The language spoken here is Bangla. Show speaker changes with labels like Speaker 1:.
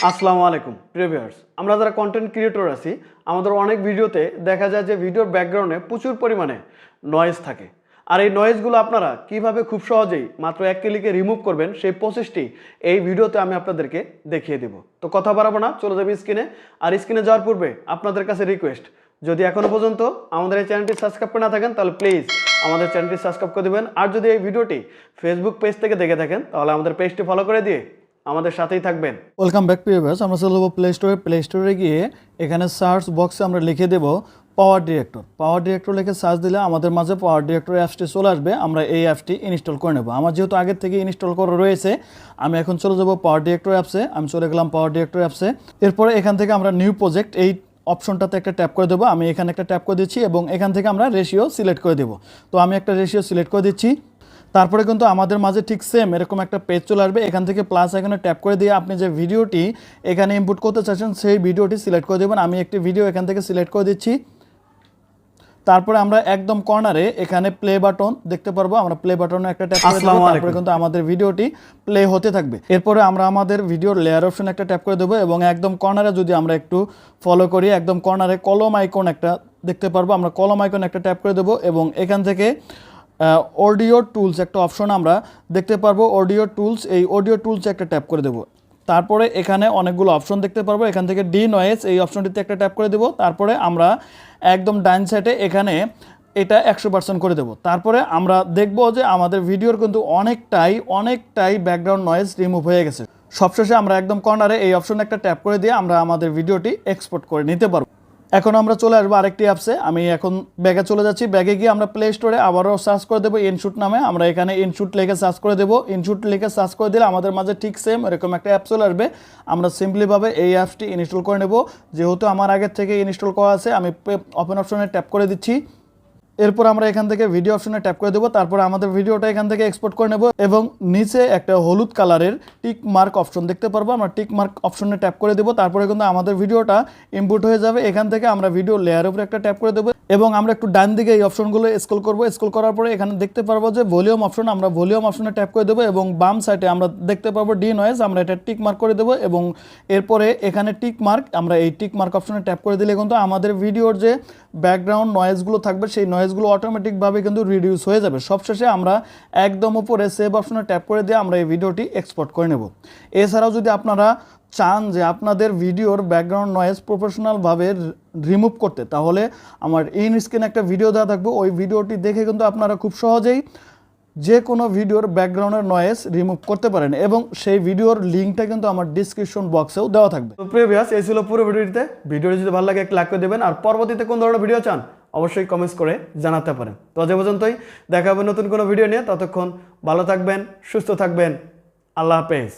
Speaker 1: আসসালামু আলাইকুম প্রিয় ভিউয়ার্স, আমরা যারা কন্টেন্ট ক্রিয়েটর আছি আমাদের অনেক ভিডিওতে দেখা যায় যে ভিডিওর ব্যাকগ্রাউন্ডে প্রচুর পরিমাণে নয়েজ থাকে। আর এই নয়েজগুলো আপনারা কিভাবে খুব সহজেই মাত্র এক ক্লিকে রিমুভ করবেন সেই প্রসেসটি এই ভিডিওতে আমি আপনাদেরকে দেখিয়ে দেব। তো কথা বাড়াবো না, চলে যাবে স্ক্রিনে। আর স্ক্রিনে যাওয়ার পূর্বে আপনাদের কাছে রিকোয়েস্ট, যদি এখনো পর্যন্ত আমাদের এই চ্যানেলটি সাবস্ক্রাইব করে না থাকেন তাহলে প্লিজ আমাদের চ্যানেলটি সাবস্ক্রাইব করে দেবেন। আর যদি এই ভিডিওটি ফেসবুক পেজ থেকে দেখে থাকেন তাহলে আমাদের পেজটি ফলো করে দিয়ে আমাদের সাথেই থাকবেন।
Speaker 2: ওয়েলকাম ব্যাক প্রিয় ভিউয়ার্স, আমরা চলে যাবো প্লে স্টোরে গিয়ে এখানে সার্চ বক্সে আমরা লিখে দেব পাওয়ার ডিরেক্টর লিখে সার্চ দিলে আমাদের মাঝে পাওয়ার ডিরেক্টর অ্যাপসটি চলে আসবে। আমরা এই অ্যাপসটি ইনস্টল করে নেব। আমার যেহেতু আগের থেকে ইনস্টল করা রয়েছে, আমি এখন চলে যাব পাওয়ার ডিরেক্টর অ্যাপসে। আমি চলে গেলাম পাওয়ার ডিরেক্টর অ্যাপসে। এরপরে এখান থেকে আমরা নিউ প্রজেক্ট এই অপশনটাতে একটা ট্যাপ করে দেবো। আমি এখানে একটা ট্যাপ করে দিচ্ছি এবং এখান থেকে আমরা রেশিও সিলেক্ট করে দেবো। তো আমি একটা রেশিও সিলেক্ট করে দিচ্ছি। তারপরে কিন্তু আমাদের মাঝে ঠিক সেম এরকম একটা পেজ চলে আসবে। এখান থেকে প্লাস এখানে ট্যাপ করে দিয়ে আপনি যে ভিডিওটি এখানে ইনপুট করতে চাচ্ছেন সেই ভিডিওটি সিলেক্ট করে দেবেন। আমি একটি ভিডিও এখান থেকে সিলেক্ট করে দিচ্ছি। তারপরে আমরা একদম কর্নারে এখানে প্লে বাটন দেখতে পারবো। আমরা প্লে বাটনে একটা ট্যাপ করে দেবো। তারপরে কিন্তু আমাদের ভিডিওটি প্লে হতে থাকবে। এরপরে আমরা আমাদের ভিডিওর লেয়ার অপশন একটা ট্যাপ করে দেবো এবং একদম কর্নারে যদি আমরা একটু ফলো করি, একদম কর্নারে কলম আইকন একটা দেখতে পারবো। আমরা কলম আইকন একটা ট্যাপ করে দেবো এবং এখান থেকে অডিও টুলস একটা অপশন আমরা দেখতে পারবো। অডিও টুলস, এই অডিও টুলস একটা ট্যাপ করে দেবো। তারপরে এখানে অনেকগুলো অপশন দেখতে পারবো। এখান থেকে ডি নয়েজ এই অপশনটিতে একটা ট্যাপ করে দেবো। তারপরে আমরা একদম ডাইন সাইডে এখানে এটা 100% করে দেবো। তারপরে আমরা দেখবো যে আমাদের ভিডিওর কিন্তু অনেকটাই ব্যাকগ্রাউন্ড নয়েজ রিমুভ হয়ে গেছে। সবশেষে আমরা একদম কর্নারে এই অপশনে একটা ট্যাপ করে দিয়ে আমরা আমাদের ভিডিওটি এক্সপোর্ট করে নিতে পারবো। এখন আমরা চলে আসবো আরেকটি অ্যাপসে। আমি এখন ব্যাগে চলে যাচ্ছি। ব্যাগে গিয়ে আমরা প্লে স্টোরে আবারও সার্চ করে দেবো ইনশুট নামে। আমরা এখানে ইনশুট লিখে সার্চ করে দেবো। ইনশুট লিখে সার্চ করে দিলে আমাদের মাঝে ঠিক সেম এরকম একটা অ্যাপ চলে আসবে। আমরা সিম্পলিভাবে এই অ্যাপসটি ইনস্টল করে নেব। যেহেতু আমার আগের থেকে ইনস্টল করা আছে, আমি ওপেন অপশনে ট্যাপ করে দিচ্ছি। এরপর আমরা এখান থেকে ভিডিও অপশনে ট্যাপ করে দেবো। তারপরে আমাদের ভিডিওটা এখান থেকে এক্সপোর্ট করে নেব এবং নিচে একটা হলুদ কালারের টিক মার্ক অপশন দেখতে পারবো। আমরা টিক মার্ক অপশনে ট্যাপ করে দেবো। তারপরে কিন্তু আমাদের ভিডিওটা ইনপুট হয়ে যাবে। এখান থেকে আমরা ভিডিও লেয়ার উপরে একটা ট্যাপ করে দেবো এবং আমরা একটু ডান দিকে এই অপশনগুলো স্ক্রল করবো। স্ক্রল করার পরে এখানে দেখতে পারবো যে ভলিউম অপশন, আমরা ভলিউম অপশনে ট্যাপ করে দেবো এবং বাম সাইডে আমরা দেখতে পারবো ডি নয়েজ, আমরা এটা টিক মার্ক করে দেবো এবং এরপরে এখানে টিক মার্ক, আমরা এই টিক মার্ক অপশনে ট্যাপ করে দিলে কিন্তু আমাদের ভিডিওর যে ব্যাকগ্রাউন্ড নয়েজগুলো থাকবে সেই নয়েজগুলো অটোমেটিকভাবে কিন্তু রিডিউস হয়ে যাবে। সবশেষে আমরা একদম উপরে সেভ অপশনে ট্যাপ করে দিয়ে আমরা এই ভিডিওটি এক্সপোর্ট করে নেব। এছাড়াও যদি আপনারা চান যে আপনাদের ভিডিওর ব্যাকগ্রাউন্ড নয়েজ প্রফেশনালভাবে রিমুভ করতে, তাহলে আমার ইন স্ক্রিনে একটা ভিডিও দেওয়া থাকবে। ওই ভিডিওটি দেখে কিন্তু আপনারা খুব সহজেই যে কোনো ভিডিওর ব্যাকগ্রাউন্ডের নয়েজ রিমুভ করতে পারেন এবং সেই ভিডিওর লিঙ্কটা কিন্তু আমার ডিসক্রিপশন বক্সেও দেওয়া থাকবে।
Speaker 1: তো প্রিয় ভিউয়ার্স, এই ছিল পুরো ভিডিওটিতে। ভিডিওটি যদি ভালো লাগে একটা লাইক করে দেবেন আর পরবর্তীতে কোন ধরনের ভিডিও চান অবশ্যই কমেন্টস করে জানাতে পারেন। তো আজ পর্যন্তই, দেখা হবে নতুন কোনো ভিডিও নিয়ে। ততক্ষণ ভালো থাকবেন, সুস্থ থাকবেন। আল্লাহ হাফেজ।